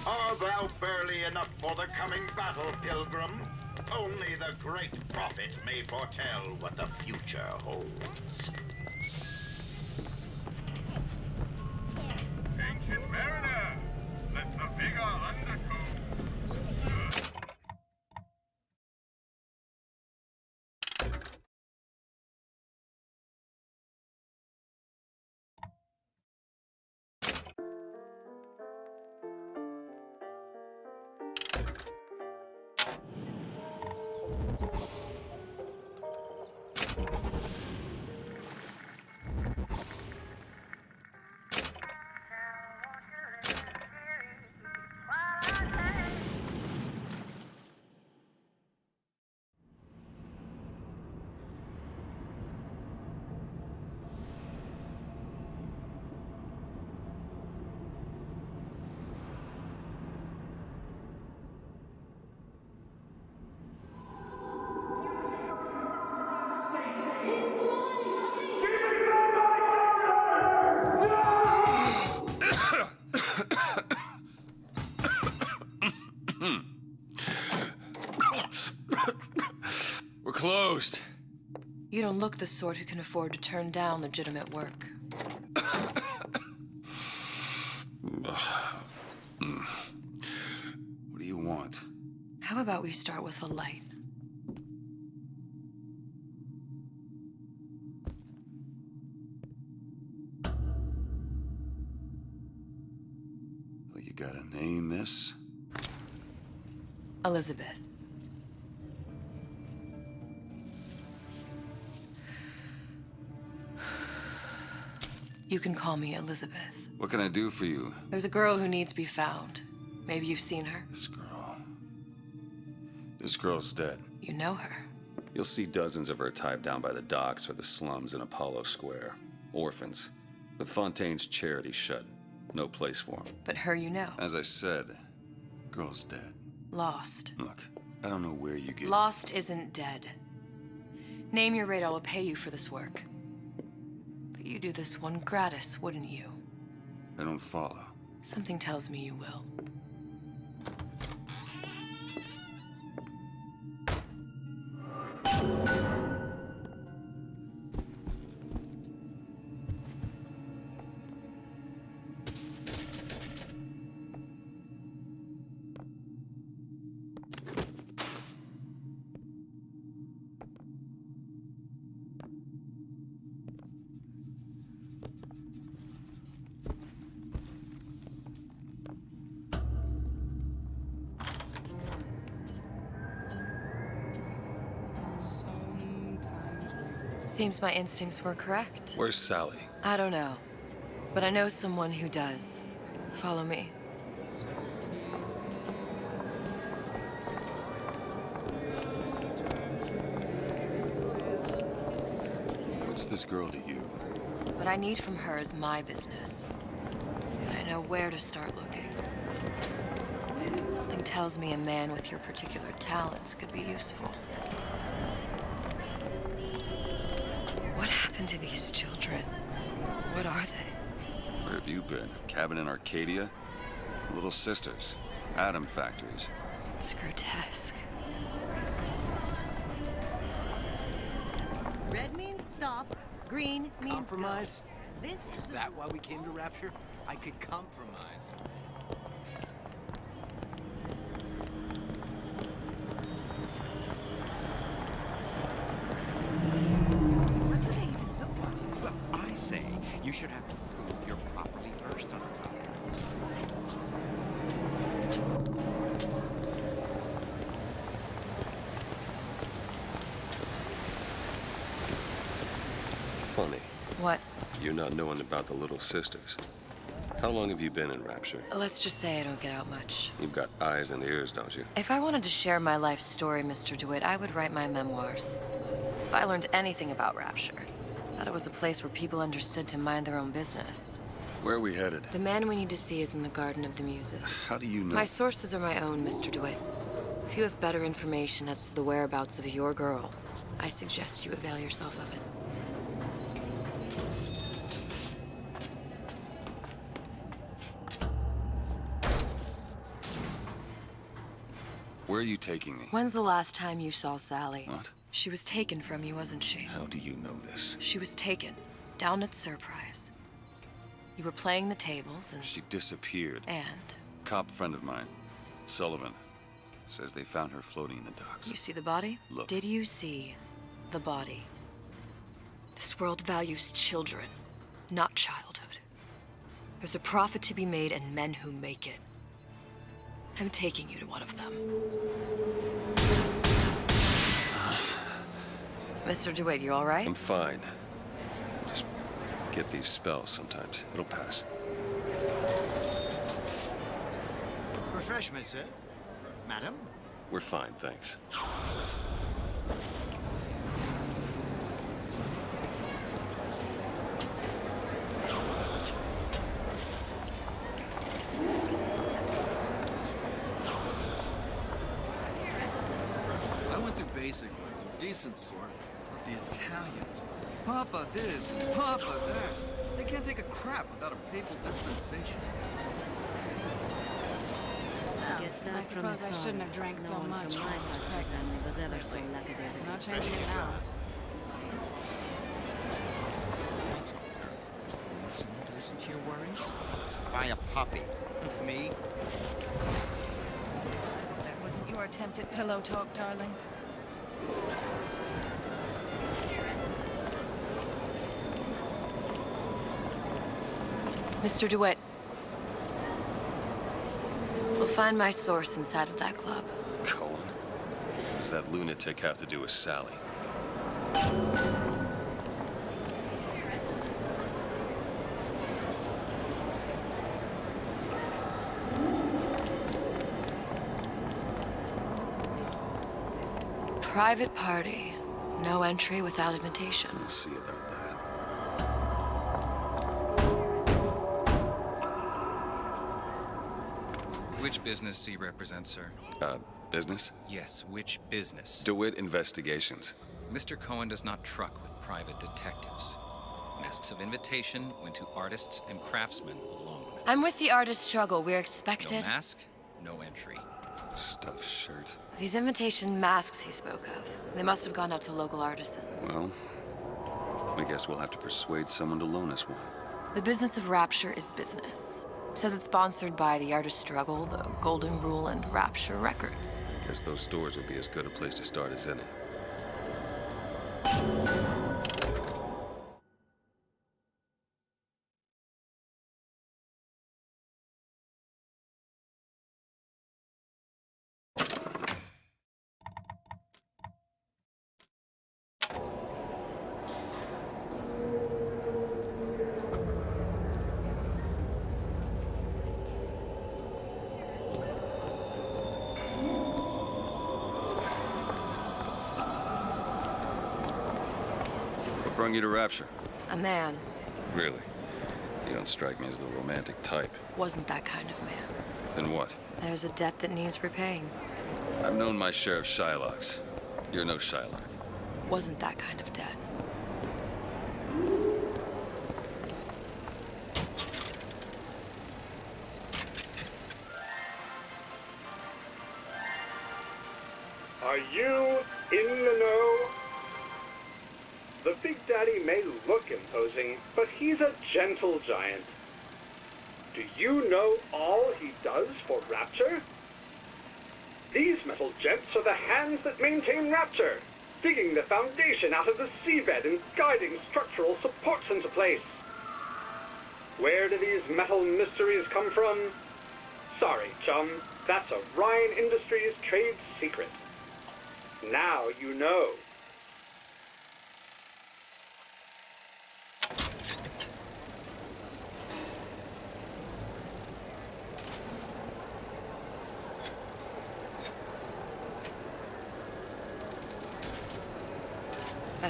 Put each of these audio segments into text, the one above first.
Art thou barely enough for the coming battle, pilgrim? Only the great prophet may foretell what the future holds. Ancient mariner, let the vigor undergo. We're closed. You don't look the sort who can afford to turn down legitimate work. What do you want? How about we start with a light? Well, you got a name, miss? Elizabeth. You can call me Elizabeth. What can I do for you? There's a girl who needs to be found. Maybe you've seen her. This girl. This girl's dead. You know her. You'll see dozens of her tied down by the docks or the slums in Apollo Square. Orphans. With Fontaine's charity shut. No place for them. But her you know. As I said, girl's dead. Lost. Look, I don't know where you get... Lost isn't dead. Name your rate, I will pay you for this work. But you do this one gratis, wouldn't you? I don't follow. Something tells me you will. Seems my instincts were correct. Where's Sally? I don't know, but I know someone who does. Follow me. What's this girl to you? What I need from her is my business. And I know where to start looking. Something tells me a man with your particular talents could be useful. What happened to these children? What are they? Where have you been? A cabin in Arcadia? Little sisters. Atom factories. It's grotesque. Red means stop, green means compromise? Go. This Is that why we came to Rapture? I could compromise. What do they even look like? Look, I say you should have to prove you're properly versed on the topic. Funny. What? You not knowing about the Little Sisters. How long have you been in Rapture? Let's just say I don't get out much. You've got eyes and ears, don't you? If I wanted to share my life story, Mr. DeWitt, I would write my memoirs. If I learned anything about Rapture, I thought it was a place where people understood to mind their own business. Where are we headed? The man we need to see is in the Garden of the Muses. How do you know? My sources are my own, Mr. DeWitt. If you have better information as to the whereabouts of your girl, I suggest you avail yourself of it. Where are you taking me? When's the last time you saw Sally? What? She was taken from you, wasn't she? How do you know this? She was taken, down at Surprise. You were playing the tables and... She disappeared. And? Cop friend of mine, Sullivan, says they found her floating in the docks. You see the body? Look. Did you see the body? This world values children, not childhood. There's a profit to be made and men who make it. I'm taking you to one of them. Mr. DeWitt, you all right? I'm fine. Just get these spells sometimes. It'll pass. Refreshment, sir. Madam? We're fine, thanks. I went through basic with them, decent sort, but the Italians, Papa this and Papa that. They can't take a crap without a papal dispensation. I suppose I shouldn't have drank so much. My side of the family was ever so lucky there's a Not changing it now. Want someone to listen to your worries? Buy a puppy. Me? That wasn't your attempt at pillow talk, darling. Mr. DeWitt. We'll find my source inside of that club. Cohen? What does that lunatic have to do with Sally? Private party. No entry without invitation. We'll see about that. Which business do you represent, sir? Business? Yes, which business? DeWitt Investigations. Mr. Cohen does not truck with private detectives. Masks of invitation went to artists and craftsmen alone. I'm with the artist struggle. We're No expected. mask, no entry. Stuffed shirt. These invitation masks he spoke of. They must have gone out to local artisans. Well, I guess we'll have to persuade someone to loan us one. The business of Rapture is business. Says it's sponsored by the Artist Struggle, the Golden Rule, and Rapture Records. I guess those stores will be as good a place to start as any. What brought you to Rapture? A man. Really? You don't strike me as the romantic type. Wasn't that kind of man. Then what? There's a debt that needs repaying. I've known my share of Shylocks. You're no Shylock. Wasn't that kind of debt. Are you in the know? The Big Daddy may look imposing, but he's a gentle giant. Do you know all he does for Rapture? These metal jets are the hands that maintain Rapture, digging the foundation out of the seabed and guiding structural supports into place. Where do these metal mysteries come from? Sorry, chum, that's a Ryan Industries trade secret. Now you know.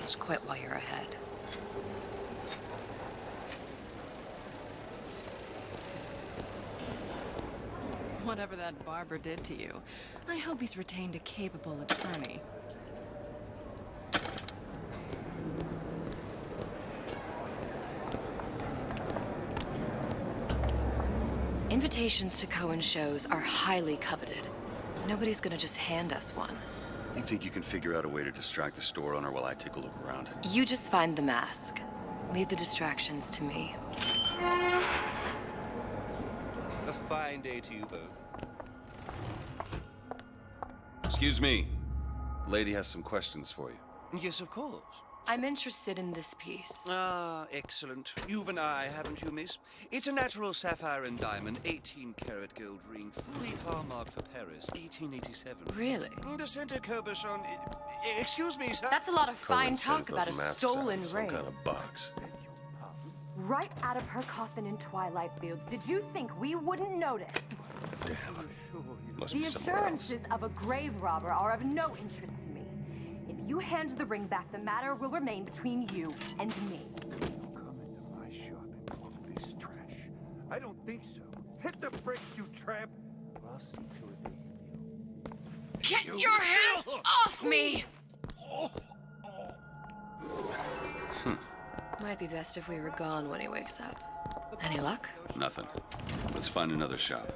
best quit while you're ahead. Whatever that barber did to you, I hope he's retained a capable attorney. Invitations to Cohen shows are highly coveted. Nobody's gonna just hand us one. You think you can figure out a way to distract the store owner while I take a look around? You just find the mask. Leave the distractions to me. A fine day to you both. Excuse me. The lady has some questions for you. Yes, of course. I'm interested in this piece. Ah, excellent. You've an eye, haven't you, miss? It's a natural sapphire and diamond, 18-karat gold ring, fully hallmarked for Paris, 1887. Really? The center cabochon... Excuse me, sir. That's a lot of fine Cohen talk says about a those masks stolen out of some ring. kind of box. Right out of her coffin in Twilight Fields. Did you think we wouldn't notice? Damn. Must be The somewhere else. assurances of a grave robber are of no interest to me. If you hand the ring back, the matter will remain between you and me. Come into my shop and talk this trash. I don't think so. Hit the bricks, you tramp. I'll see to it they Get your hands off me! Might be best if we were gone when he wakes up. Any luck? Nothing. Let's find another shop.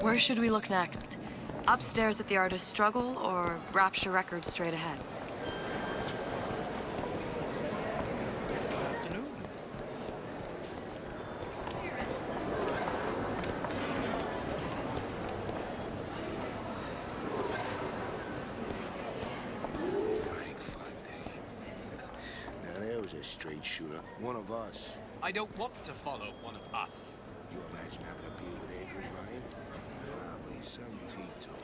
Where should we look next? Upstairs at the Artist's Struggle, or Rapture Records straight ahead? Afternoon. Frank Fontaine. Now there was a straight shooter. One of us. I don't want to follow one of us. You imagine having a beer with Andrew Ryan? Probably some teetotaler.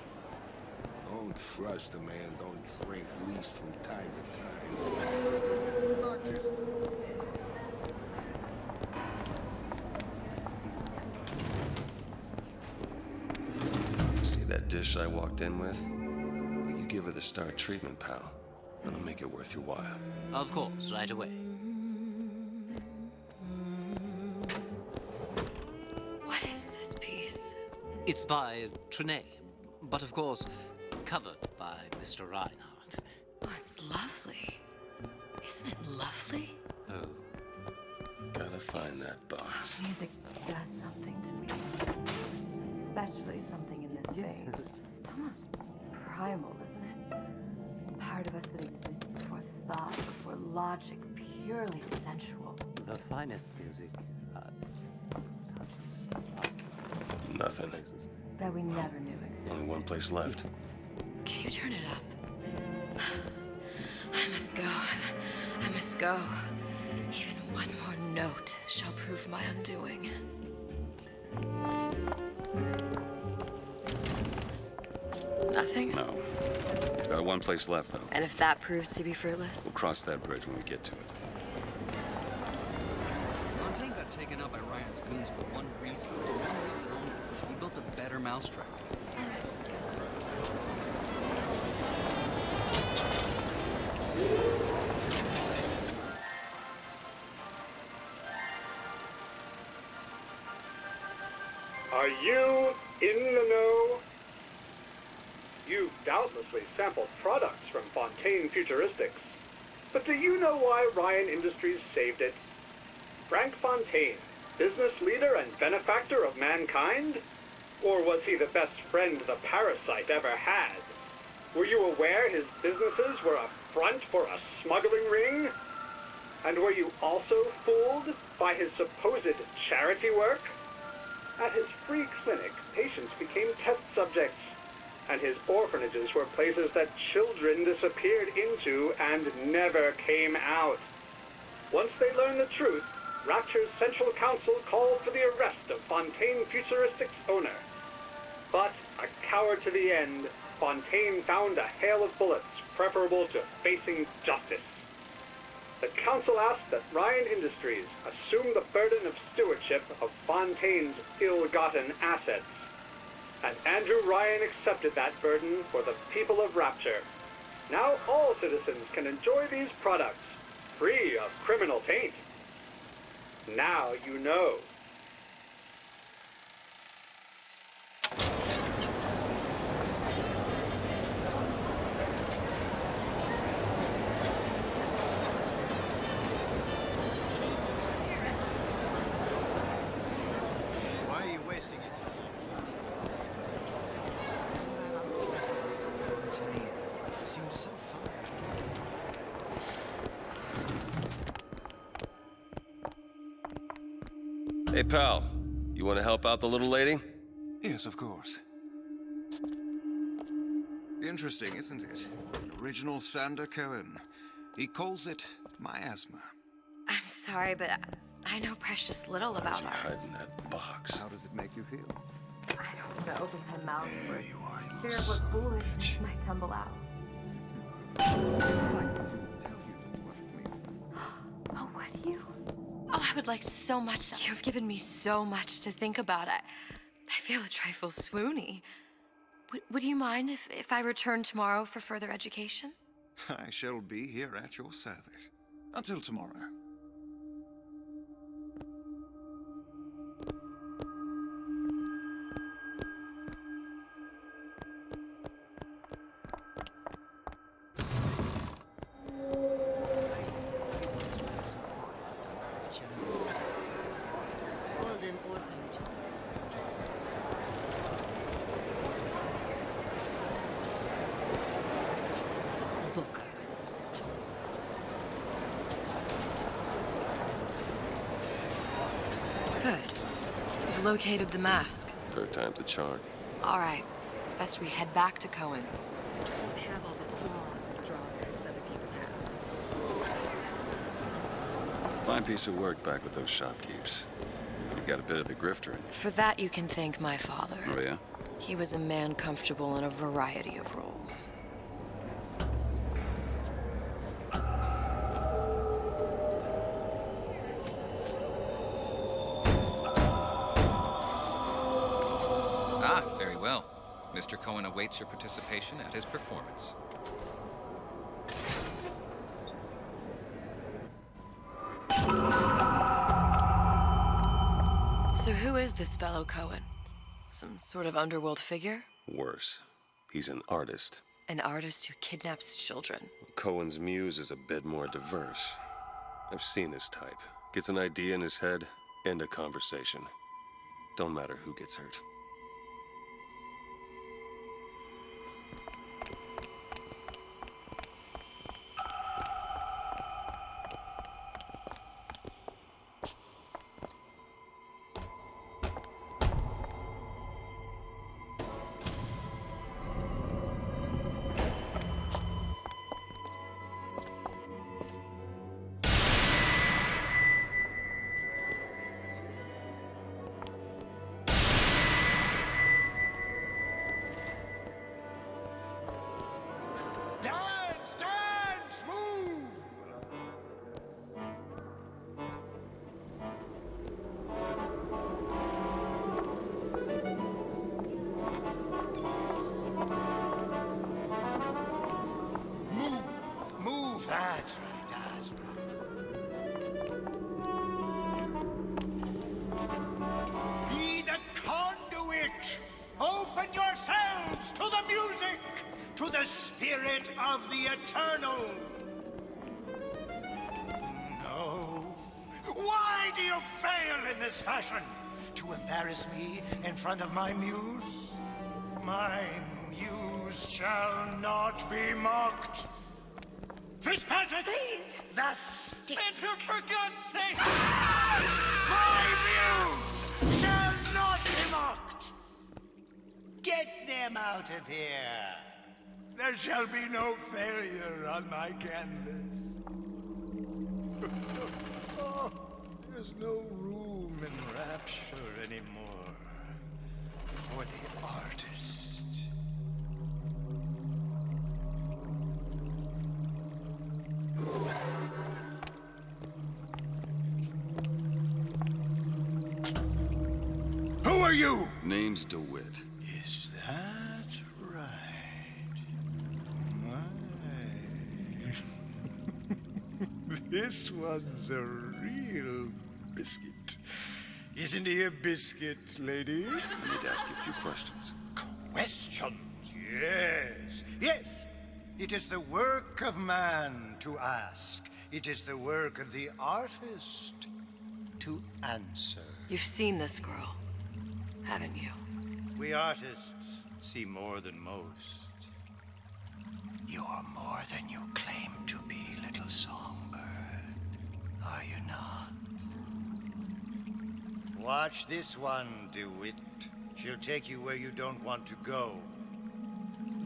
Don't trust a man, don't drink, at least from time to time. Doctor stuff. See that dish I walked in with? Will you give her the star treatment, pal? That'll make it worth your while. Of course, right away. What is this piece? It's by Trenet, but of course, covered by Mr. Reinhardt. Oh, it's lovely. Isn't it lovely? Oh. Gotta find that box. Music does something to me. Especially something in this phase. It's almost primal, isn't it? Part of us that exists before thought, before logic, purely sensual. The finest music touches us. Nothing. That we never knew existed. Only one place left. Can you turn it up? I must go. I must go. Even one more note shall prove my undoing. Nothing? No. Got one place left, though. And if that proves to be fruitless? We'll cross that bridge when we get to it. Fontaine got taken out by Ryan's goons for one reason. For one reason only. He built a better mousetrap. Are you in the know? You've doubtlessly sampled products from Fontaine Futuristics. But do you know why Ryan Industries saved it? Frank Fontaine, business leader and benefactor of mankind? Or was he the best friend the parasite ever had? Were you aware his businesses were a front for a smuggling ring? And were you also fooled by his supposed charity work? At his free clinic, patients became test subjects, and his orphanages were places that children disappeared into and never came out. Once they learned the truth, Rapture's Central Council called for the arrest of Fontaine Futuristics' owner. But, a coward to the end, Fontaine found a hail of bullets preferable to facing justice. The council asked that Ryan Industries assume the burden of stewardship of Fontaine's ill-gotten assets. And Andrew Ryan accepted that burden for the people of Rapture. Now all citizens can enjoy these products, free of criminal taint. Now you know. Why are you wasting it? That unpleasantness of Fontaine seems so far. Hey, pal. You want to help out the little lady? Yes, of course. Interesting, isn't it? An original Sander Cohen. He calls it miasma. I'm sorry, but I know precious little about Why is art. he hiding that box? How does it make you feel? I don't want to open my mouth There for you are, you fear little of what son of a foolishness bitch. might tumble out. Oh, what do you? Oh, I would like so much. You've given me so much to think about. I feel a trifle swoony. Would you mind if I return tomorrow for further education? I shall be here at your service. Until tomorrow. Golden orphanages. Booker. Good. You've located the mask. Third time's the charm. All right. It's best we head back to Cohen's. I don't have all the flaws and drawbacks other people have. Fine piece of work back with those shopkeepers. You've got a bit of the grifter in you. For that, you can thank my father. Oh, yeah? He was a man comfortable in a variety of roles. Ah, very well. Mr. Cohen awaits your participation at his performance. So who is this fellow Cohen? Some sort of underworld figure? Worse. He's an artist. An artist who kidnaps children. Cohen's muse is a bit more diverse. I've seen this type. Gets an idea in his head, end a conversation. Don't matter who gets hurt. Dance, dance, move! Move, that's right, that's right. Be the conduit! Open yourselves to the music! To the spirit of the eternal! No. Why do you fail in this fashion? To embarrass me in front of my muse? My muse shall not be mocked. Fitzpatrick! Please! The stick! For God's sake! My muse shall not be mocked! Get them out of here! There shall be no failure on my canvas. Oh, there's no room in rapture anymore for the artist. Who are you? Name's DeWitt. Is that right? My. This one's a real biscuit. Isn't he a biscuit, lady? I need to ask you a few questions. Questions, yes. Yes, it is the work of man to ask. It is the work of the artist to answer. You've seen this girl, haven't you? We artists see more than most. You are more than you claim to be, little songbird. Are you not? Watch this one, DeWitt. She'll take you where you don't want to go.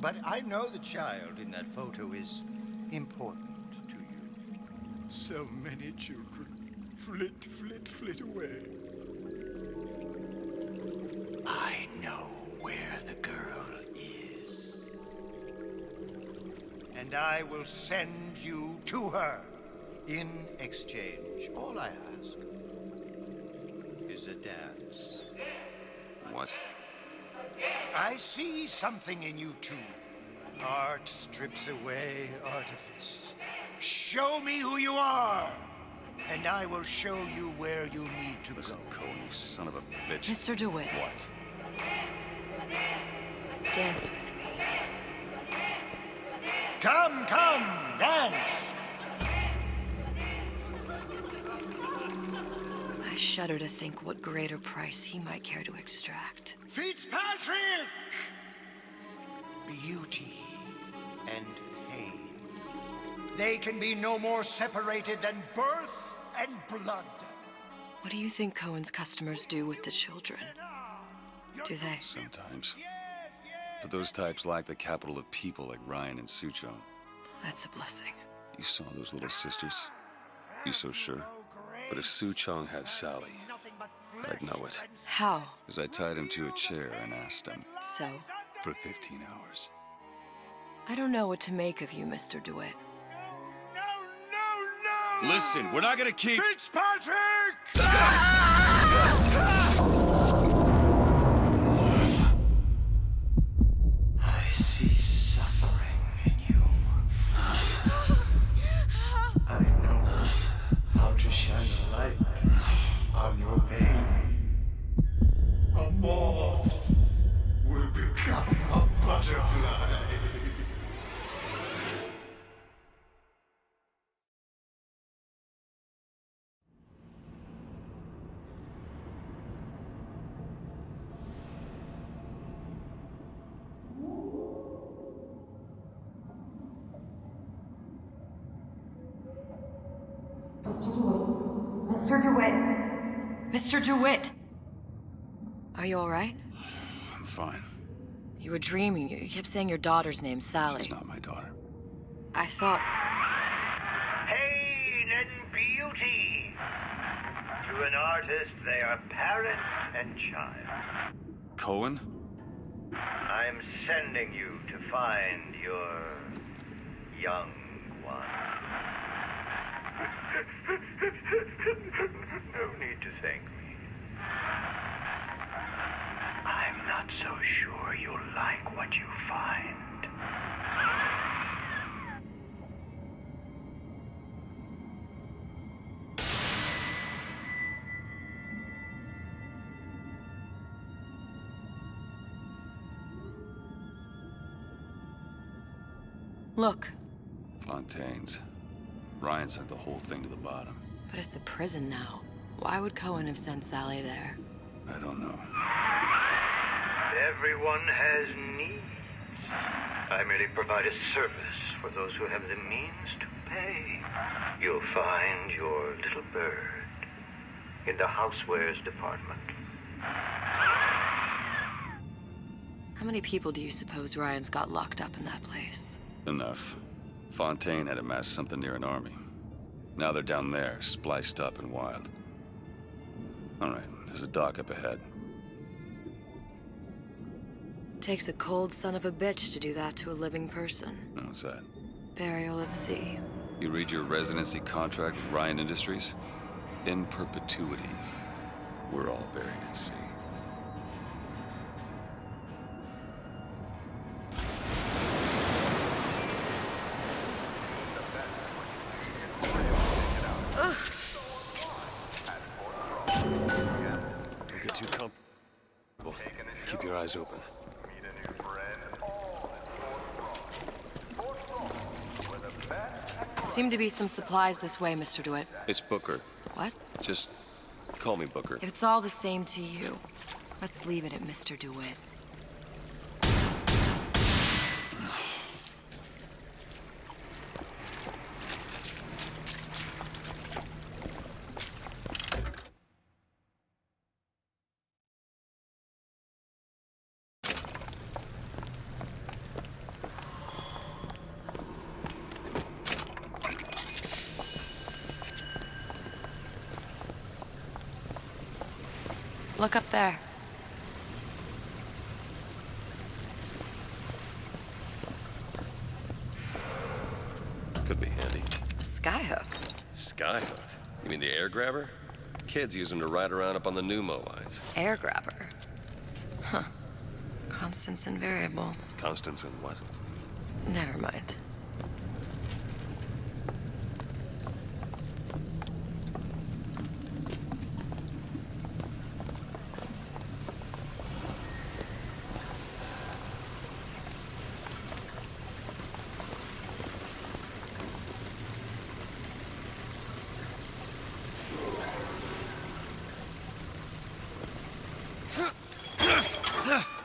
But I know the child in that photo is important to you. So many children flit, flit, flit away. I know where the girl is. And I will send you to her. In exchange, all I ask is a dance. What? I see something in you two. Art strips away artifice. Show me who you are, and I will show you where you need to Listen, go. Cohen, you son of a bitch. Mr. DeWitt. What? Dance with me. Come, come, dance! I shudder to think what greater price he might care to extract. Fitzpatrick! Beauty and pain. They can be no more separated than birth and blood. What do you think Cohen's customers do with the children? Do they? Sometimes. But those types lack the capital of people like Ryan and Suchong. That's a blessing. You saw those little sisters? You so sure? But if Suchong had Sally, I'd know it. How? As I tied him to a chair and asked him. So? For 15 hours. I don't know what to make of you, Mr. DeWitt. Listen, we're not gonna keep... Fitzpatrick! I see suffering in you. I know how to shine a light on your pain. A moth will become a butterfly. Mr. DeWitt! Mr. DeWitt! Are you all right? I'm fine. You were dreaming. You kept saying your daughter's name, Sally. She's not my daughter. I thought... Pain and beauty. To an artist, they are parent and child. Cohen? I'm sending you to find your young one. No need to thank me. I'm not so sure you'll like what you find. Look. Fontaine's. Ryan sent the whole thing to the bottom. But it's a prison now. Why would Cohen have sent Sally there? I don't know. Everyone has needs. I merely provide a service for those who have the means to pay. You'll find your little bird in the housewares department. How many people do you suppose Ryan's got locked up in that place? Enough. Fontaine had amassed something near an army. Now they're down there, spliced up and wild. All right, there's a dock up ahead. Takes a cold son of a bitch to do that to a living person. What's that? Burial, let's see. You read your residency contract with Ryan Industries? In perpetuity, we're all buried at sea. eyes open. Seem to be some supplies this way, Mr. DeWitt. It's Booker. What? Just call me Booker. If it's all the same to you, let's leave it at Mr. DeWitt. Look up there. Could be handy. A skyhook. Skyhook? You mean the air grabber? Kids use them to ride around up on the pneumo lines. Air grabber. Huh. Constants and variables. Constants and what? Never mind.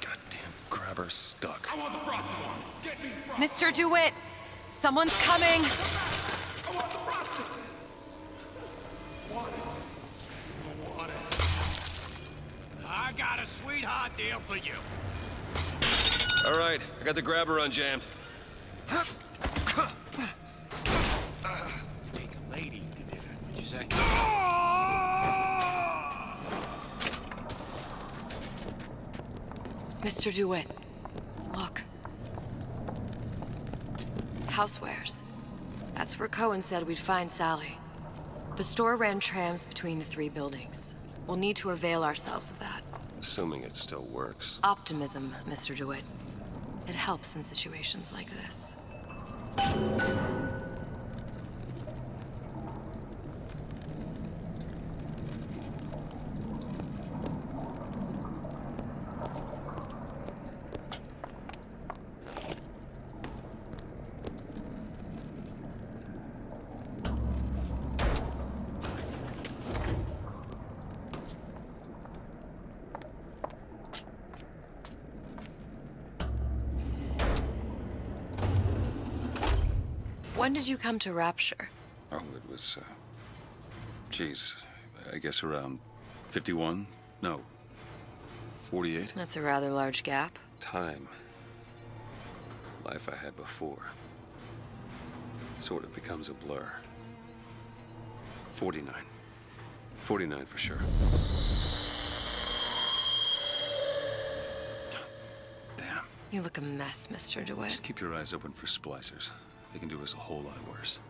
Goddamn grabber stuck. I want the frosted one. Get me the frosted. Mr. DeWitt! Someone's coming! I want the frosted. Want it. Want it. I got a sweetheart deal for you. All right, I got the grabber unjammed. Take a lady to dinner, did you say? Mr. DeWitt, look. Housewares. That's where Cohen said we'd find Sally. The store ran trams between the three buildings. We'll need to avail ourselves of that. Assuming it still works. Optimism, Mr. DeWitt. It helps in situations like this. When did you come to Rapture? Oh, it was, geez, I guess around 51? No, 48? That's a rather large gap. Time. Life I had before. Sort of becomes a blur. 49. 49 for sure. Damn. You look a mess, Mr. DeWitt. Just keep your eyes open for splicers. They can do us a whole lot worse.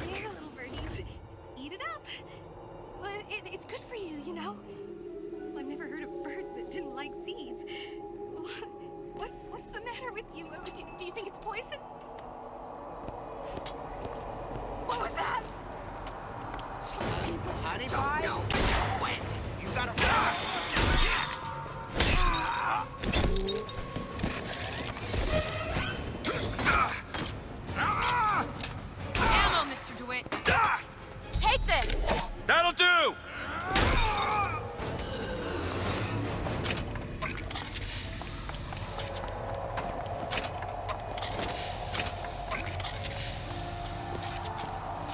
Here, little birdies. Eat it up. Well, it's good for you, you know. I've never heard of birds that didn't like seeds. What's the matter with you? Do you think it's poison? What was that? Some people don't know when. You gotta... Ammo, Mr. DeWitt. Take this! That'll do!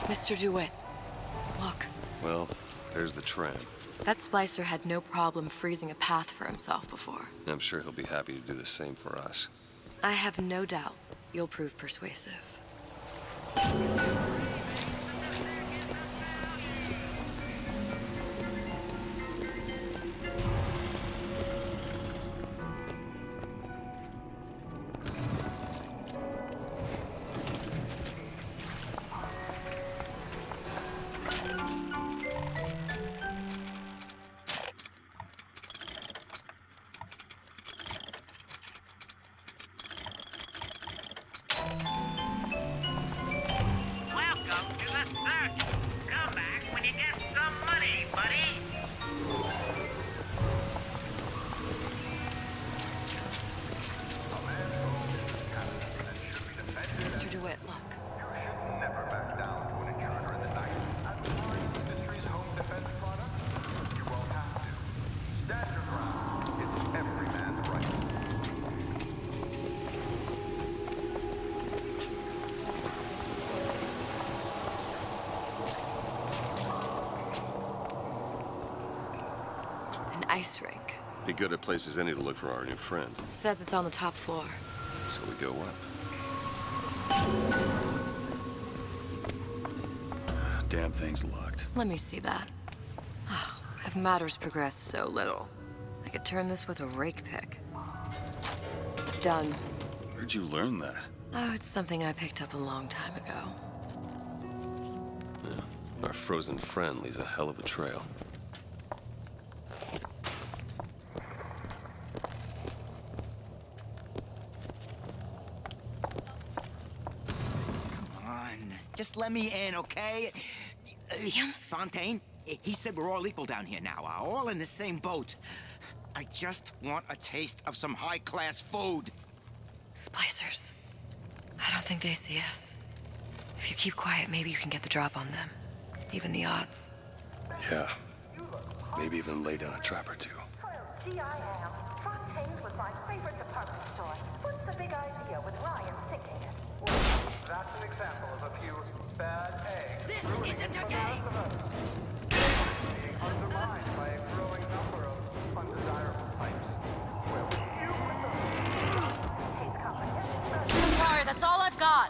Mr. DeWitt, look. Well, there's the tram. That splicer had no problem freezing a path for himself before. I'm sure he'll be happy to do the same for us. I have no doubt you'll prove persuasive. ice rink. Be good at places any to look for our new friend. It says it's on the top floor. So we go up. Damn thing's locked. Let me see that. Oh, have matters progressed so little? I could turn this with a rake pick. Done. Where'd you learn that? Oh, it's something I picked up a long time ago. Yeah. Our frozen friend leaves a hell of a trail. Just let me in, okay? See him? Fontaine, he said we're all equal down here now, all in the same boat. I just want a taste of some high-class food. Splicers. I don't think they see us. If you keep quiet, maybe you can get the drop on them. Even the odds. Yeah. Maybe even lay down a trap or two. Gee, I am. Fontaine's was my favorite department store. What's the big idea with Ryan sinking it? That's an example of a few bad eggs. This isn't a game! Being undermined by a growing number of undesirable types. Where would you put them? I'm sorry, that's all I've got.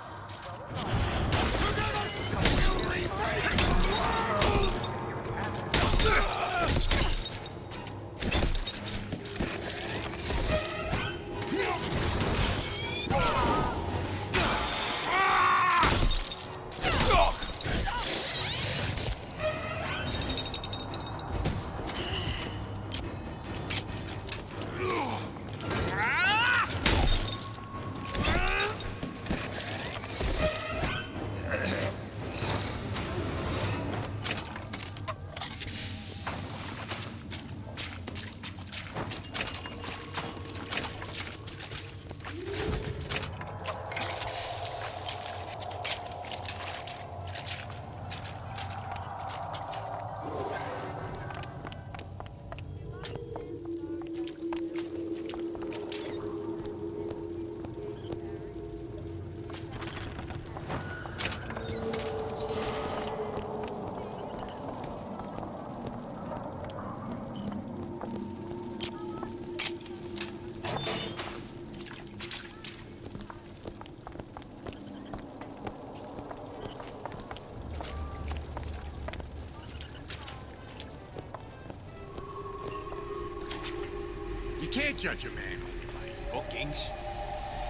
You can't judge a man only by his bookings.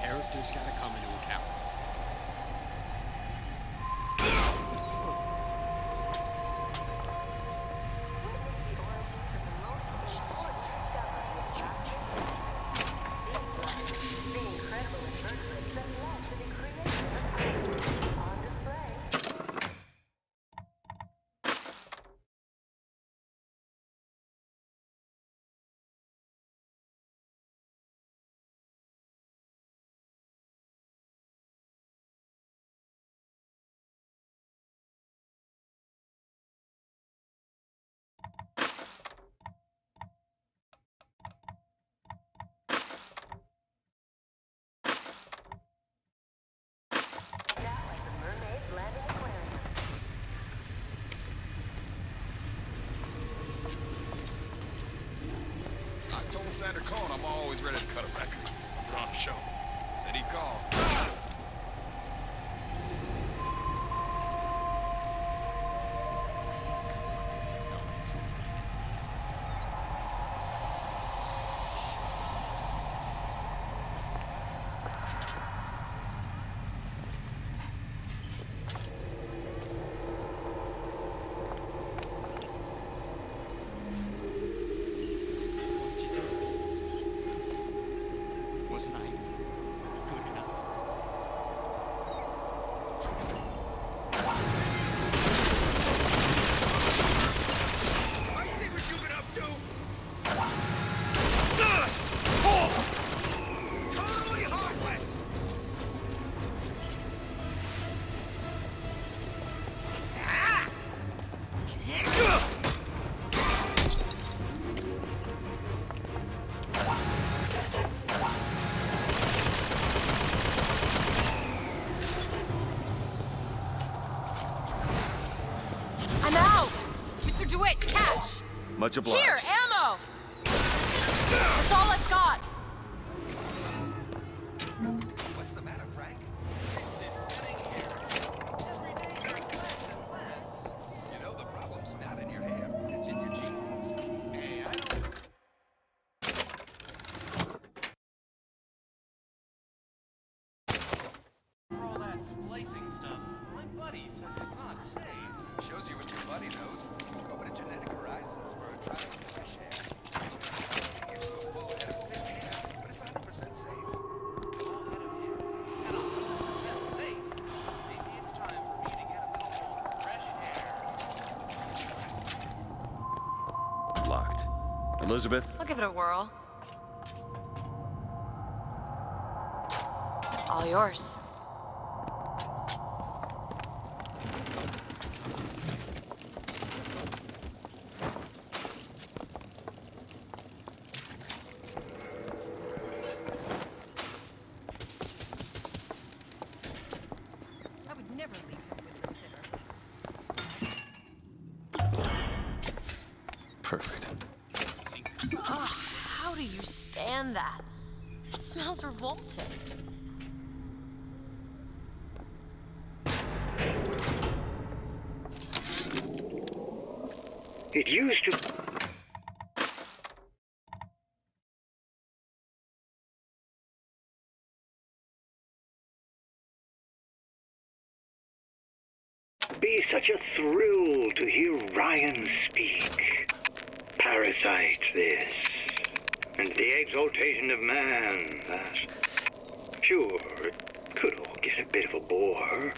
Character's gotta come into account. Santa Cone, I'm always ready to cut a record. Put on a show. Said he'd call. Wasn't I good enough? I see what you've been up to! Totally heartless! I'm out! Mr. DeWitt, catch! Much obliged. Here, ammo! That's all I've got! What's the matter, Frank? You know the problem's not in your hair, it's in your genes. Hey, I don't... For all that splicing stuff, my buddy says it's not safe. Shows you what your buddy knows. Go over to Genetic Horizons for a trial of fresh hair. Gives you a full head of thick hair, but it's 100% safe. Full head of hair, and 100% safe. Maybe it's time for me to get a little more fresh hair. Locked. Elizabeth? I'll give it a whirl. All yours. I would never leave him with the sitter. Perfect. Ugh, how do you stand that? It smells revolting. It used to... be such a thrill to hear Ryan speak. Parasite this, and the exaltation of man that. Sure, it could all get a bit of a bore,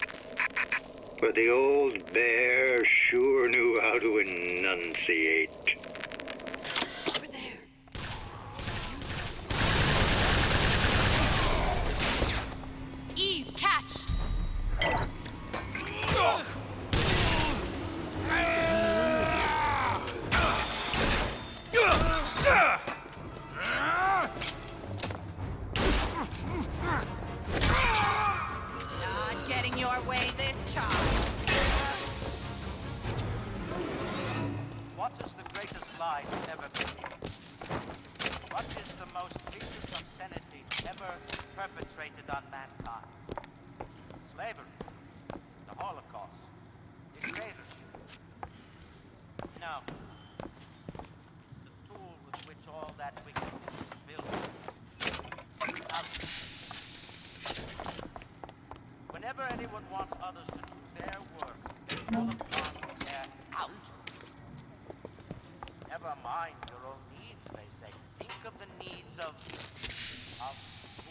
but the old bear sure knew how to enunciate. Over there. Eve, catch! Not getting your way this time. What is the greatest lie ever believed? What is the most vicious obscenity ever perpetrated on mankind? Slavery, the Holocaust, dictatorship. No. The tool with which all that wickedness is built. Whenever anyone wants others to do their work, they fall upon their out. Never mind your own needs, they say. Think of the needs of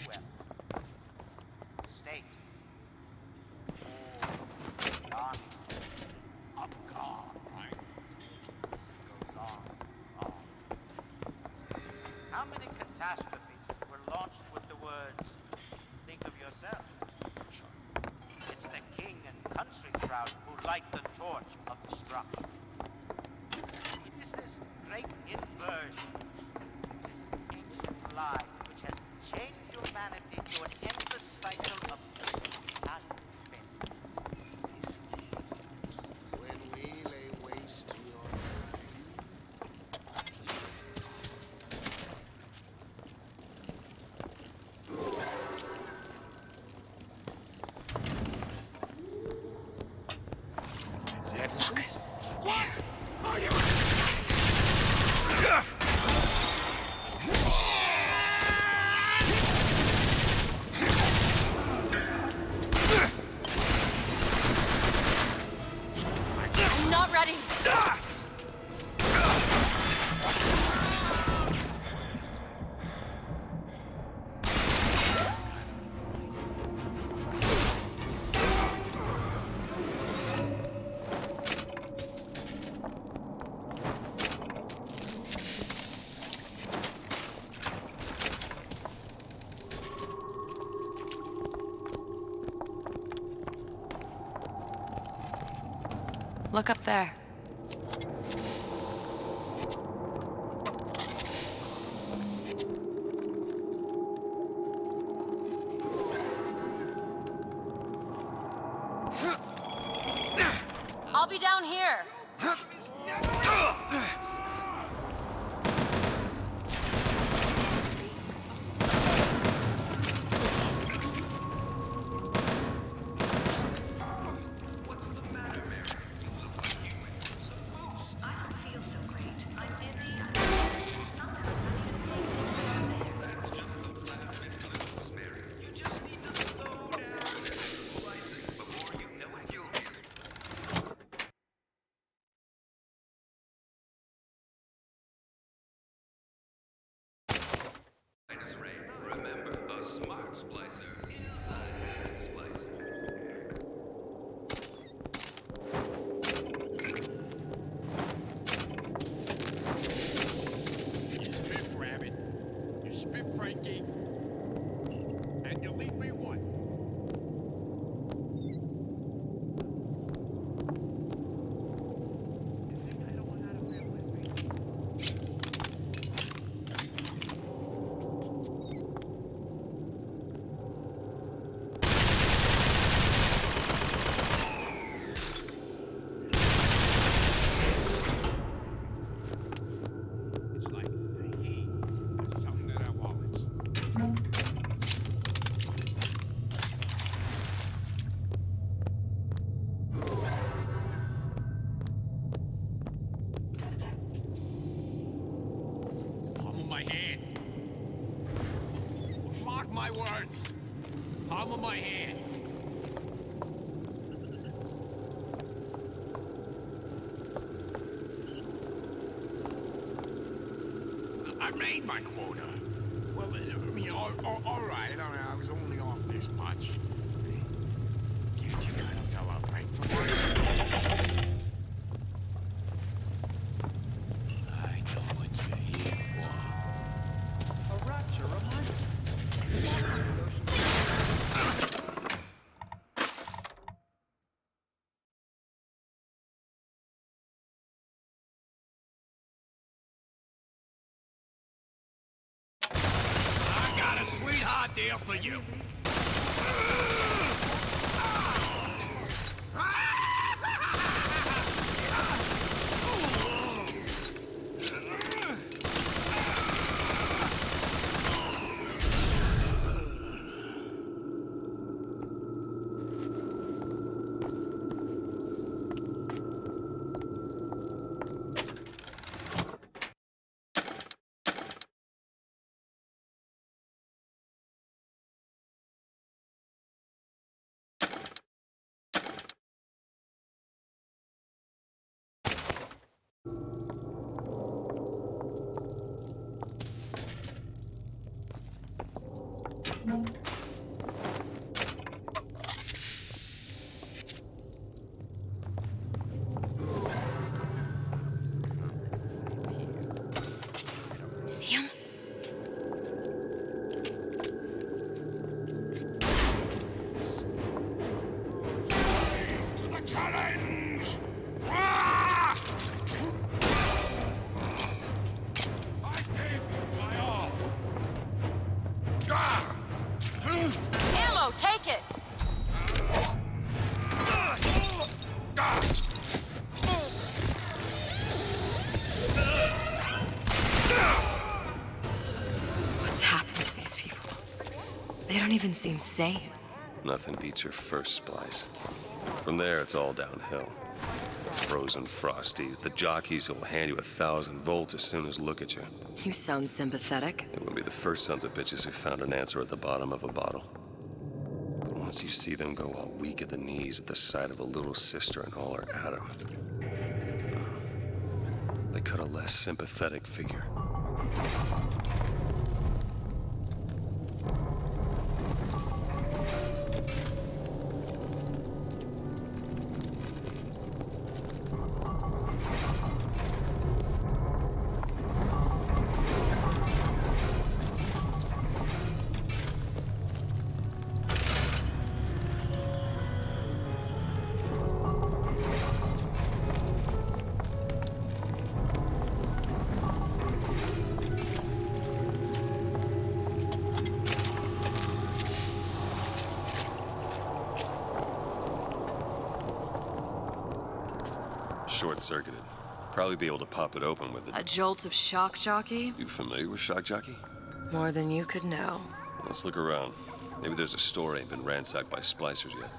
whoever. State. Or God. Of God. This goes on. How many catastrophes were launched with the words, think of yourself? It's the king and country crowd who light the torch of destruction. It is this great inversion, this ancient lie, which has chained humanity to an endless cycle of not finished. When we lay waste to your Citizens? What? Are you... I'm not ready. Look up there. I'll be down here. words. Palm of my hand. I made my quota. Well, I mean, all right. I mean, I was only off this much. Can't you kind of fell out right for once? I know what you're here for. A rapture reminder. I got a sweetheart deal for you. See him? To the challenge! Ah! I gave you my all. Ah! Ammo, take it! What's happened to these people? They don't even seem sane. Nothing beats your first splice. From there, it's all downhill. The frozen frosties, the jockeys who will hand you 1,000 volts as soon as look at you. You sound sympathetic. They will be the first sons of bitches who found an answer at the bottom of a bottle. But once you see them go all weak at the knees at the sight of a little sister and all her Adam, they cut a less sympathetic figure. Short-circuited. Probably be able to pop it open with A jolt of shock jockey? You familiar with shock jockey? More than you could know. Let's look around. Maybe there's a store ain't been ransacked by splicers yet.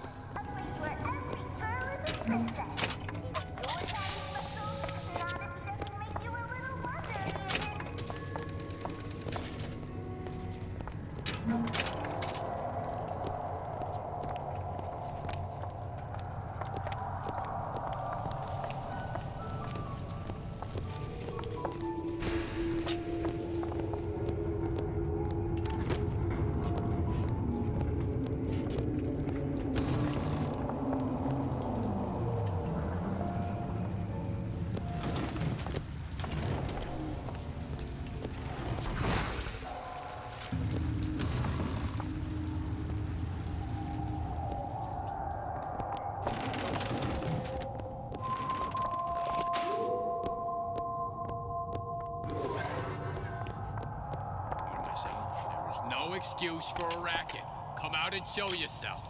No excuse for a racket. Come out and show yourself.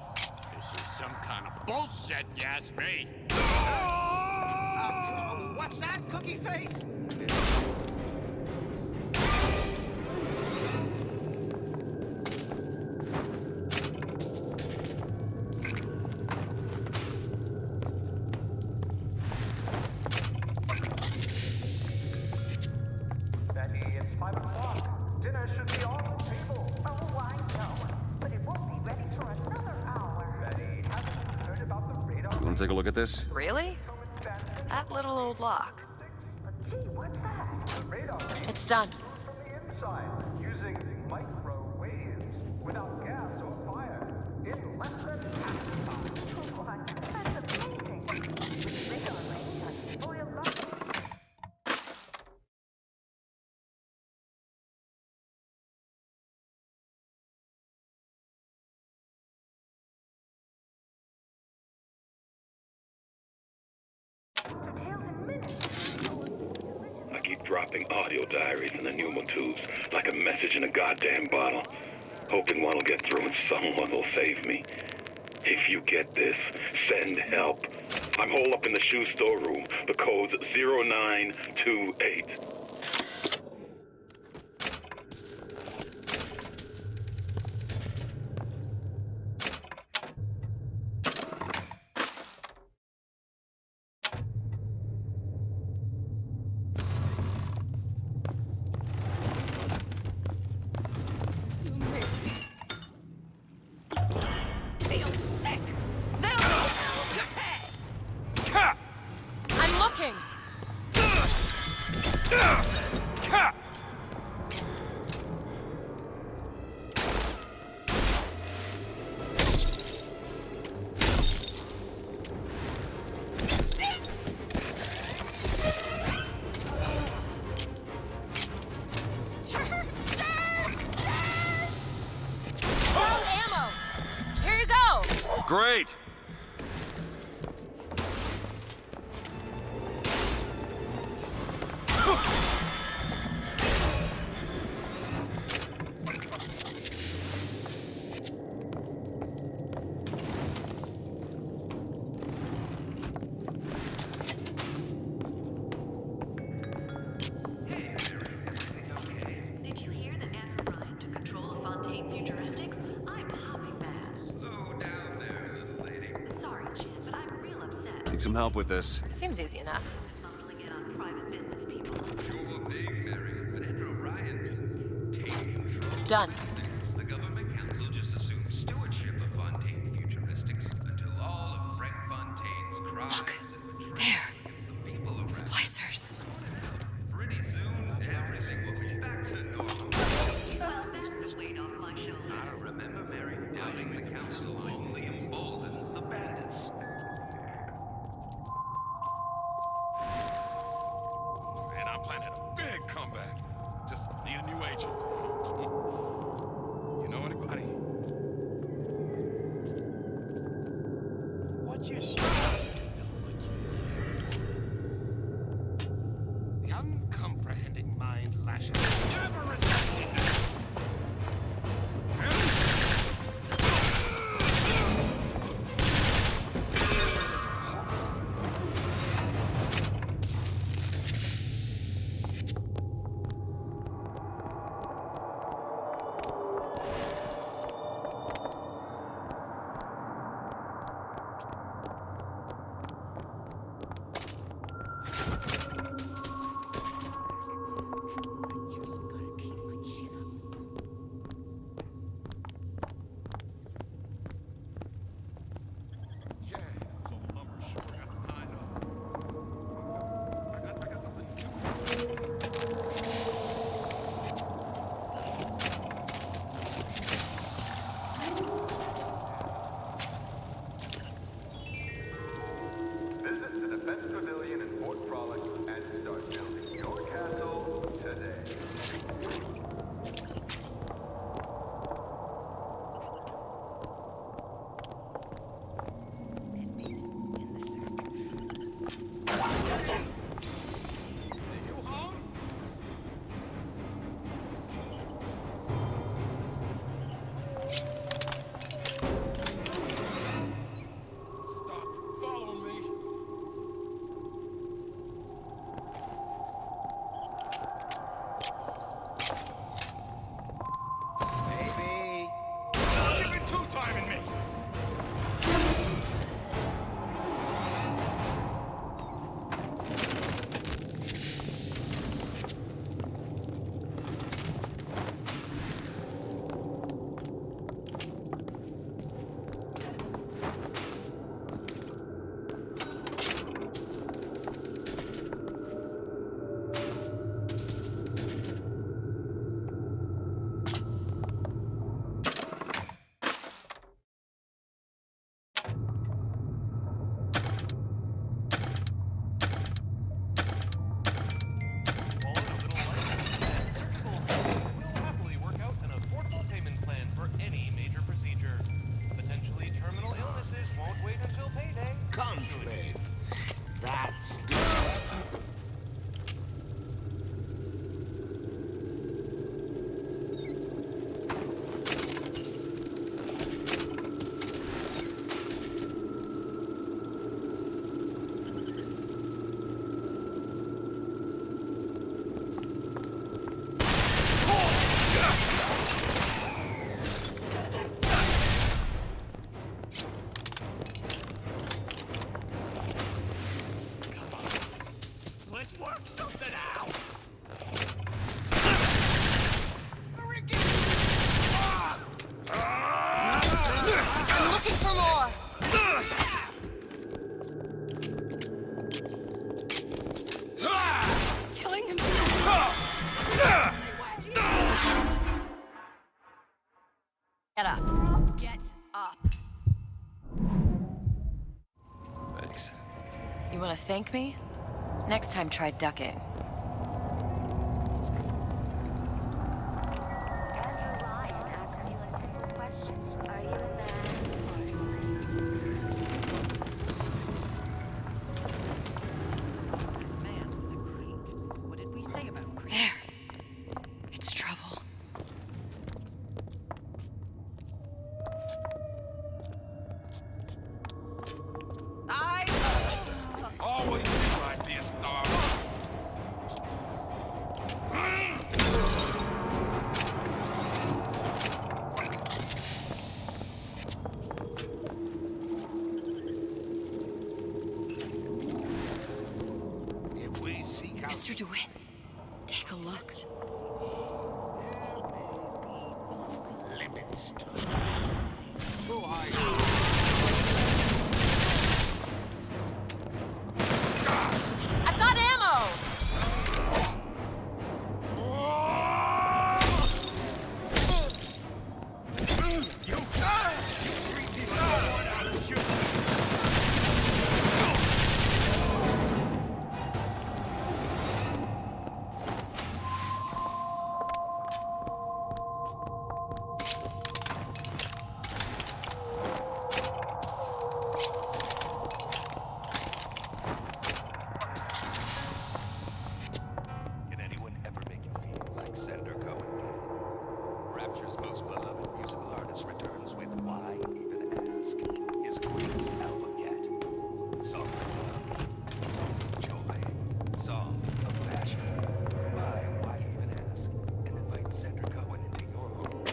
This is some kind of bullshit, you ask me. What's that, cookie face? Betty, it's 5 o'clock. Dinner should be on the table. Oh, I know. Want to take a look at this? Really? That little old lock. Gee, what's that? It's done. From the inside, using microwaves without gas or fire in less than half the time. Why, that's amazing. With radar range on spoiled lock. I keep dropping audio diaries in the pneumo tubes like a message in a goddamn bottle, hoping one will get through and someone will save me. If you get this, send help. I'm holed up in the shoe store room. The code's 0928. I'm looking! Borrowed ammo! Here you go! Great! Did you hear that Andrew Ryan took control of Fontaine Futuristics? I'm hopping mad. Slow down there, little lady. Sorry, Chin, but I'm real upset. Need some help with this. Seems easy enough. Fumbling in on private business people. You're big, Mary, but Andrew Ryan can take control. Done. The government council just assumed stewardship of Fontaine Futuristics until all of Frank Fontaine's crimes and betrayals against the people of Splicers. Pretty soon, everything will be back to normal. Well, that's a weight off my shoulders. Now remember, Mary, doubting the council only emboldens the bandits. And I'm planning a big comeback. Just need a new agent. You know anybody? What you say? The uncomprehending mind lashes never rejected. Just You want to thank me? Next time, try ducking. Always knew I'd be a star. If we seek out... Mr. DeWitt, take a look. Limits to who are you? I've got ammo! Can anyone ever make you feel like Senator Cohen did? Rapture's most beloved musical artist returns with Why Even Ask, his greatest album yet. Songs of love, songs of joy, songs of passion. Buy Why Even Ask and invite Senator Cohen into your home.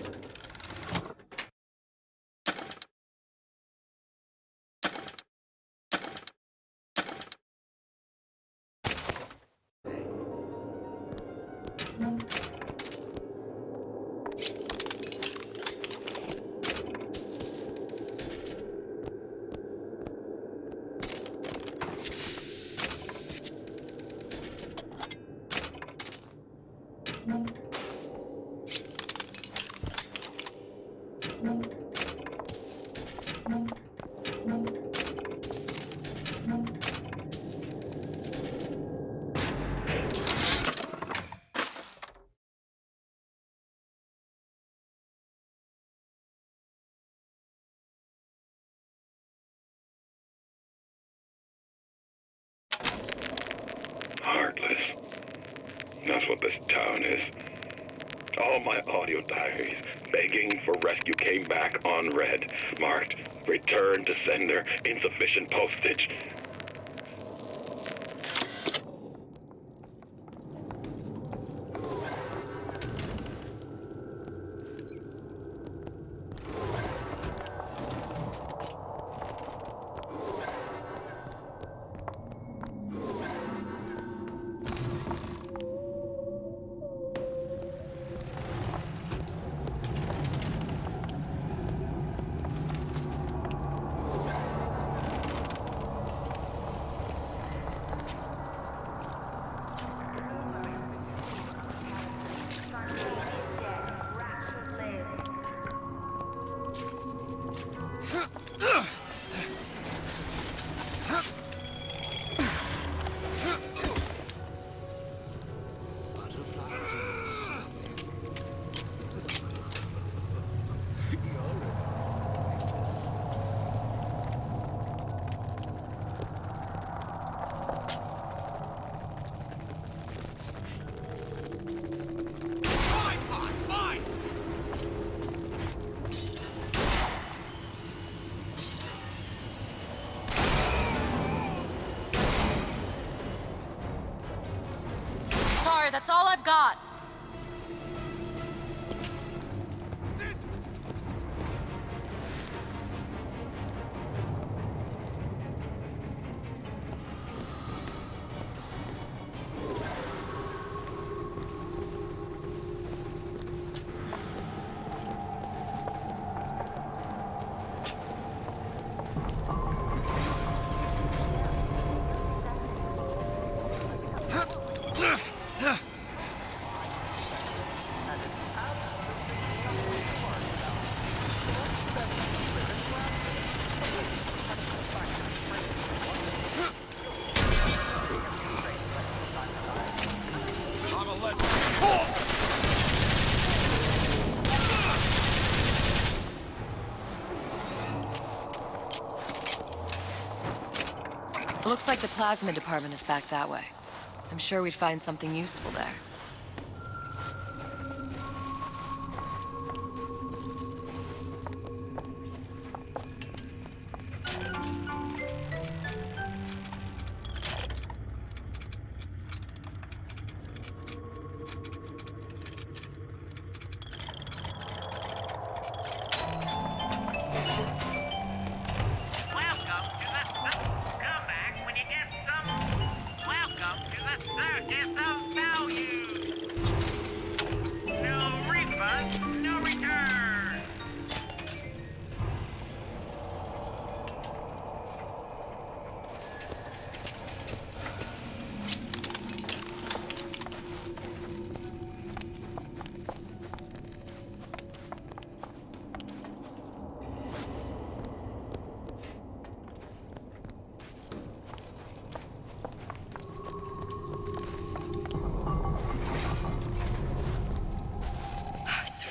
Heartless. That's what this town is. All my audio diaries begging for rescue came back unread, marked return to sender, insufficient postage. Sorry, that's all I've got. Looks like the plasma department is back that way. I'm sure we'd find something useful there.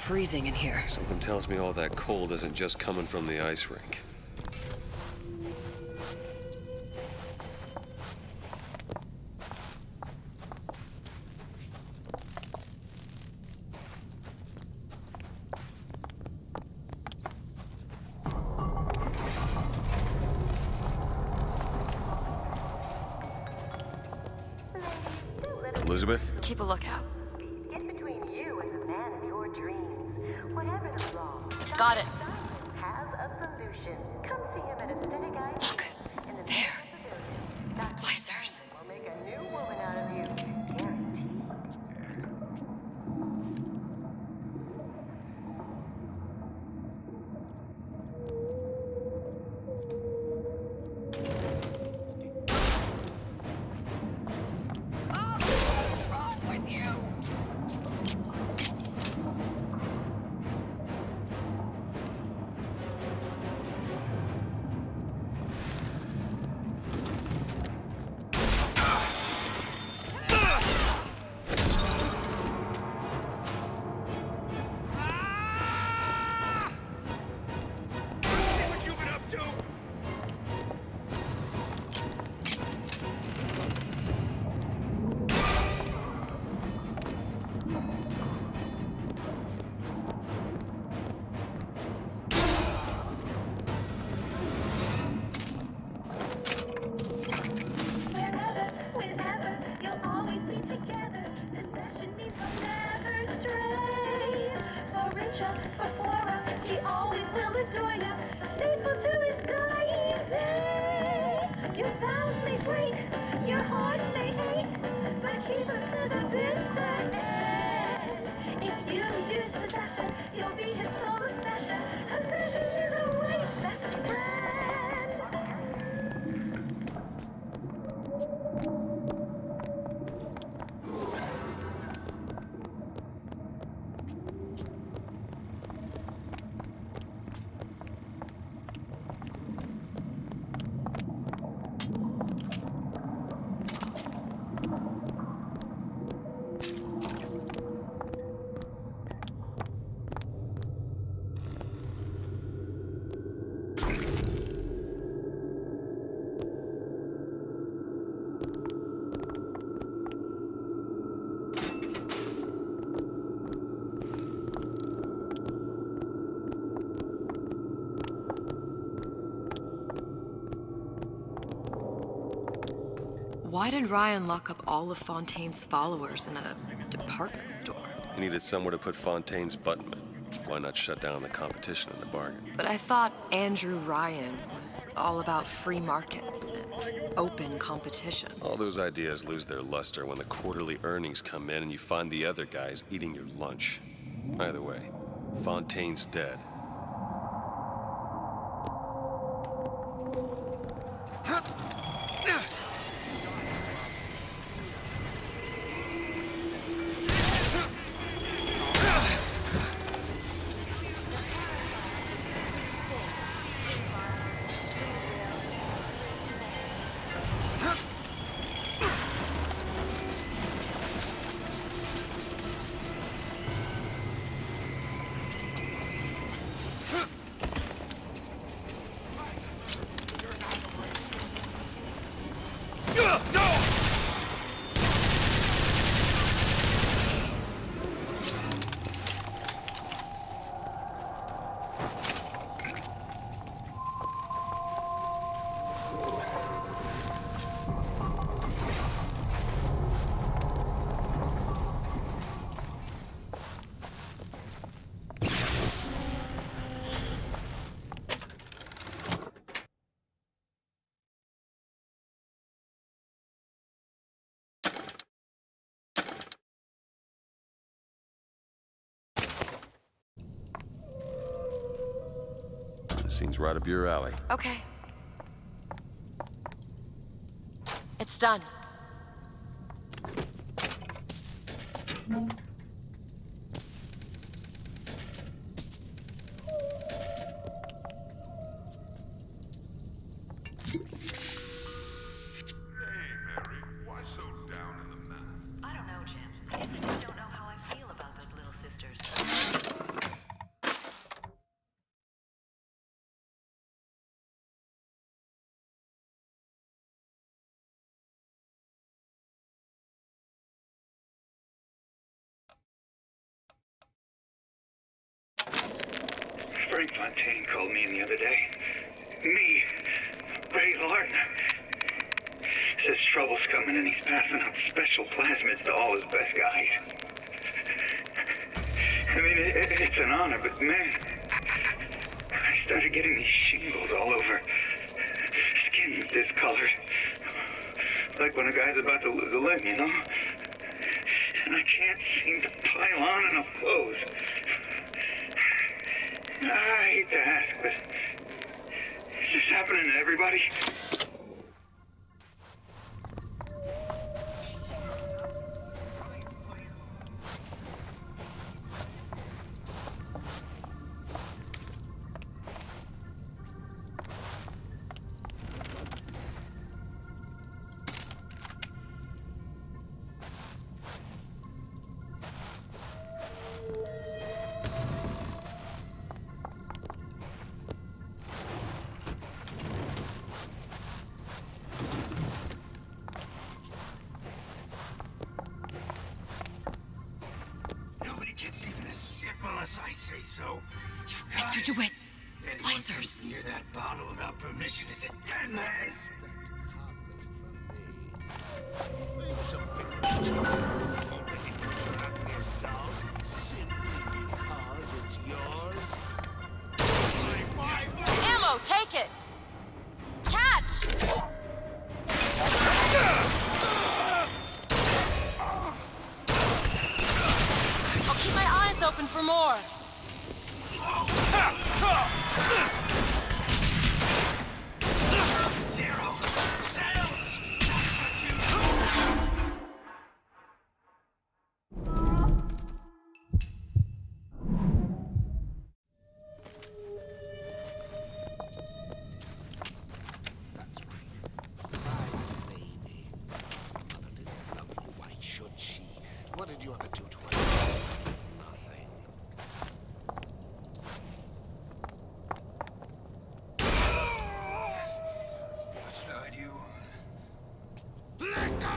Freezing in here. Something tells me all that cold isn't just coming from the ice rink. Elizabeth? Keep a lookout. Get between you and the man of your dreams. Whatever the wrong, Got it. has a solution. Come see him at Aesthetic Eye. Look, there. Splicers. We'll make a new woman out of you. Guaranteed. Why did Ryan lock up all of Fontaine's followers in a department store? He needed somewhere to put Fontaine's buttonman. Why not shut down the competition in the bargain? But I thought Andrew Ryan was all about free markets and open competition. All those ideas lose their luster when the quarterly earnings come in and you find the other guys eating your lunch. Either way, Fontaine's dead. Seems right up your alley. Okay. It's done. I don't know, Jim. I guess I just don't know how I feel about those little sisters. Frank Fontaine called me in the other day. Me, Ray Lardner. Says trouble's coming and he's passing out special plasmids to all his best guys. I mean, it's an honor, but man, I started getting these shingles all over. Skin's discolored. Like when a guy's about to lose a limb, you know? And I can't seem to pile on enough clothes. I hate to ask, but is this happening to everybody? Unless I say so. Mr. DeWitt, splicers. Near that bottle without permission is a dead man. Ammo, take it! Catch! I'll keep my eyes open for more. Zero. Sales! That's what you do! That's right. My baby. Mother didn't love you. Why should she? What did you ever do to her? Nothing. What side you on? Let go!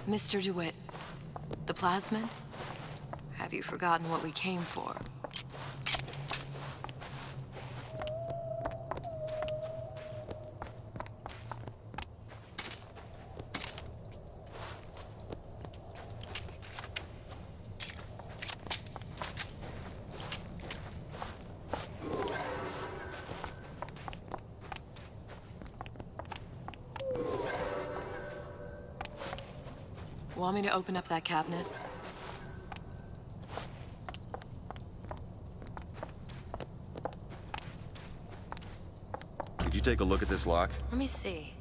Mr. DeWitt, the plasmid? Have you forgotten what we came for? Want me to open up that cabinet? Could you take a look at this lock? Let me see.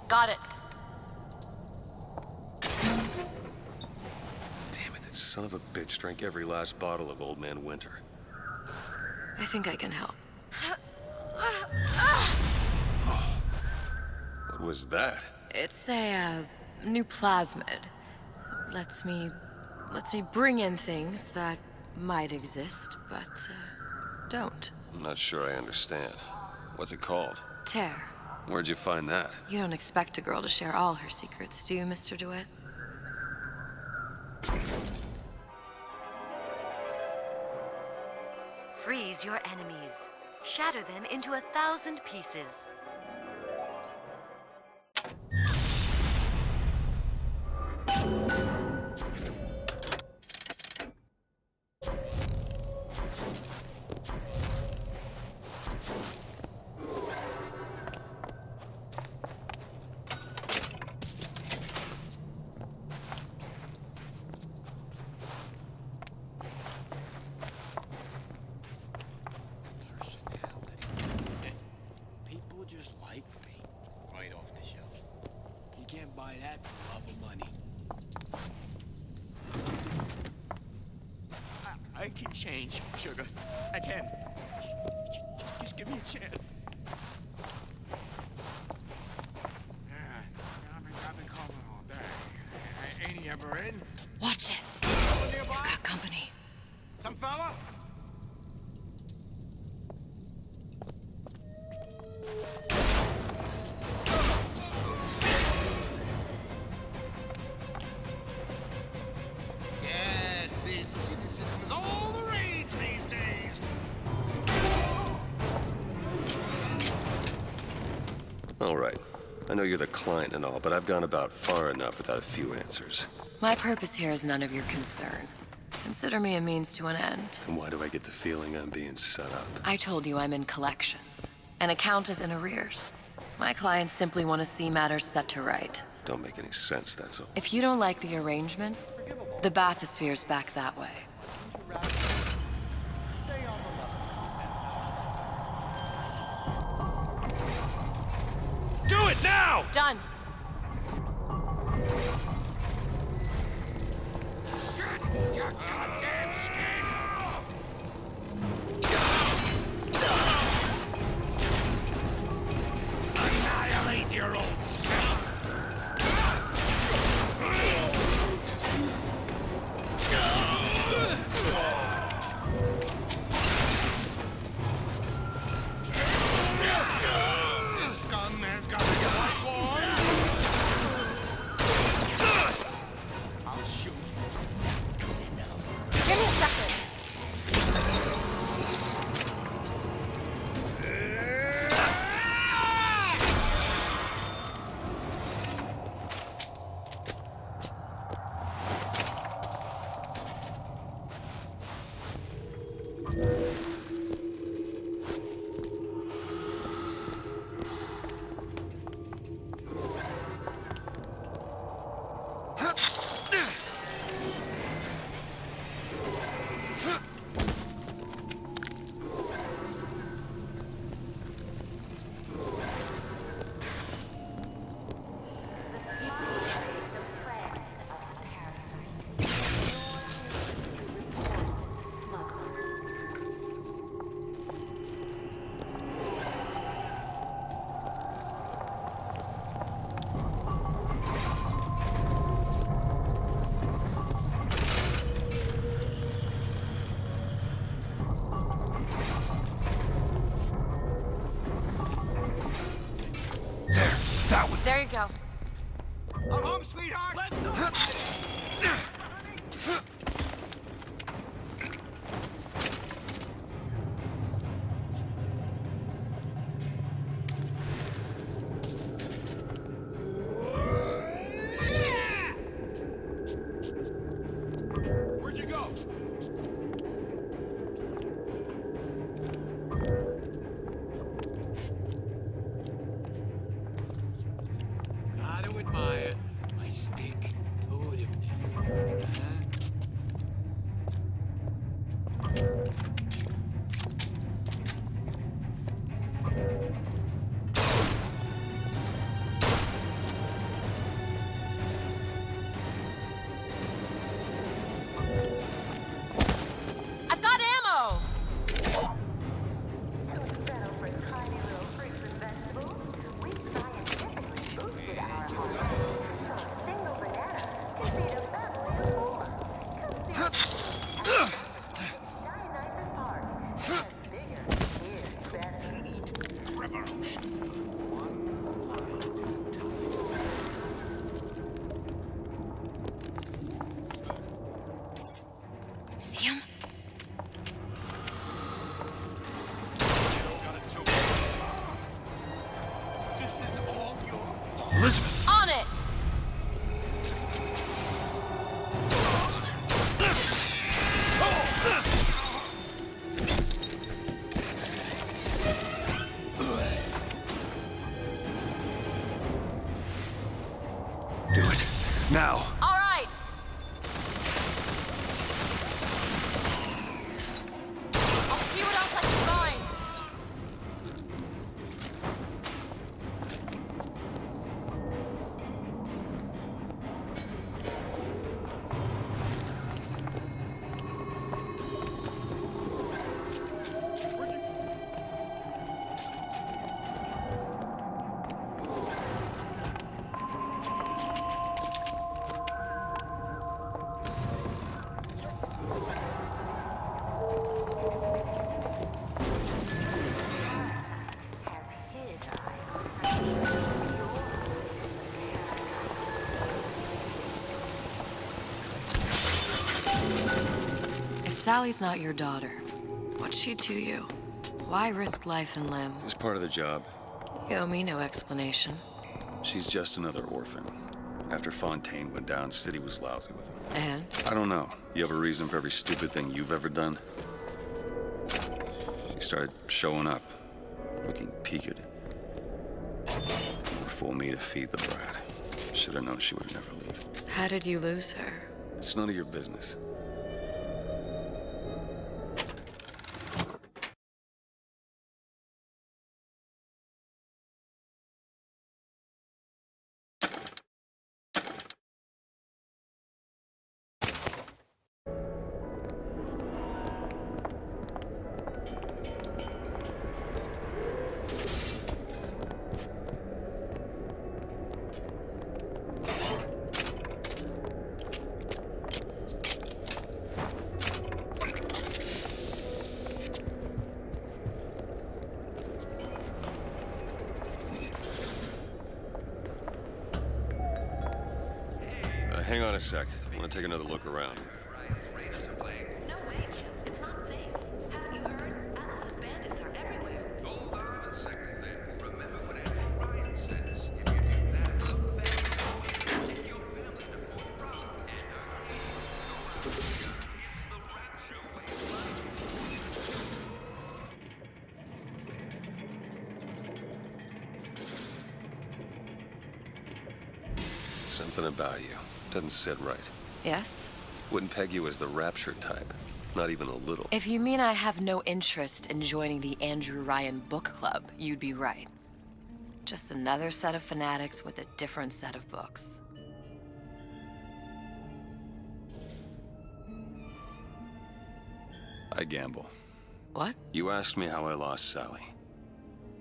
Got it. Damn it, that son of a bitch drank every last bottle of Old Man Winter. I think I can help. What was that? It's a new plasmid. Lets me bring in things that might exist, but don't. I'm not sure I understand. What's it called? Tear. Where'd you find that? You don't expect a girl to share all her secrets, do you, Mr. DeWitt? Freeze your enemies. Shatter them into 1,000 pieces. People just like me. Right off the shelf. You can't buy that for love of money. I can change, sugar. I can. Just give me a chance. I've been calling all day. Ain't he ever in? Watch it. You've got company. Some fella? Yes, this cynicism is all the rage these days. All right. I know you're the client and all, but I've gone about far enough without a few answers. My purpose here is none of your concern. Consider me a means to an end. And why do I get the feeling I'm being set up? I told you I'm in collections. An account is in arrears. My clients simply want to see matters set to right. Don't make any sense, that's all. If you don't like the arrangement, the bathysphere's back that way. Do it now! Done. Shut your goddamn skin! Annihilate your old self. This gun has got to get white worn. I'll shoot you. Good enough. Give me a second. There you go. I'm home, sweetheart. Let's go. Where'd you go? Gotta admire. Now. All right. I'll see what else I can find. If Sally's not your daughter, what's she to you? Why risk life and limb? It's part of the job. You owe me no explanation. She's just another orphan. After Fontaine went down, City was lousy with him. And? I don't know. You have a reason for every stupid thing you've ever done? She started showing up, looking peaked. Fool me to feed the brat. Should have known she would never leave. How did you lose her? It's none of your business. Hang on a sec. I want to take another look around. No way, Jim. It's not safe. Haven't you heard? Atlas's bandits are everywhere. Hold on a second then. Remember what Andrew Ryan says. If you do that, take your family to Fort Rock and it's the rapture way of life. Something about you. Doesn't sit right. Yes? Wouldn't peg you as the rapture type. Not even a little. If you mean I have no interest in joining the Andrew Ryan book club, you'd be right. Just another set of fanatics with a different set of books. I gamble. What? You asked me how I lost Sally.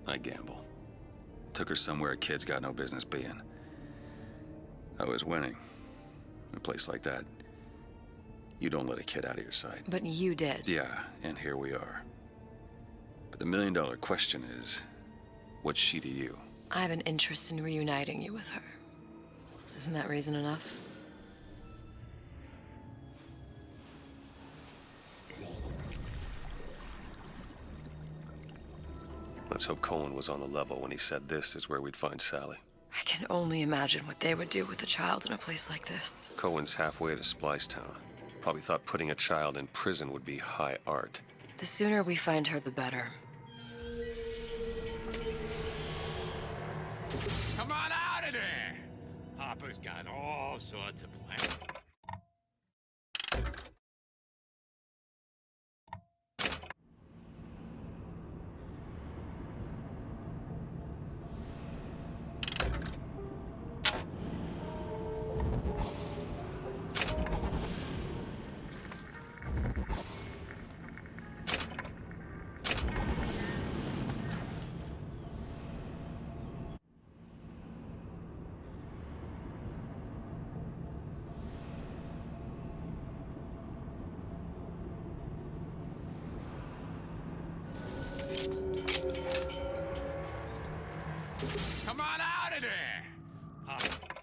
I gamble. Took her somewhere a kid's got no business being. I was winning. In a place like that, you don't let a kid out of your sight. But you did. Yeah, and here we are. But the million-dollar question is, what's she to you? I have an interest in reuniting you with her. Isn't that reason enough? Let's hope Cohen was on the level when he said this is where we'd find Sally. I can only imagine what they would do with a child in a place like this. Cohen's halfway to Splicetown. Probably thought putting a child in prison would be high art. The sooner we find her, the better. Come on out of there! Papa's got all sorts of plans. Come on out of there!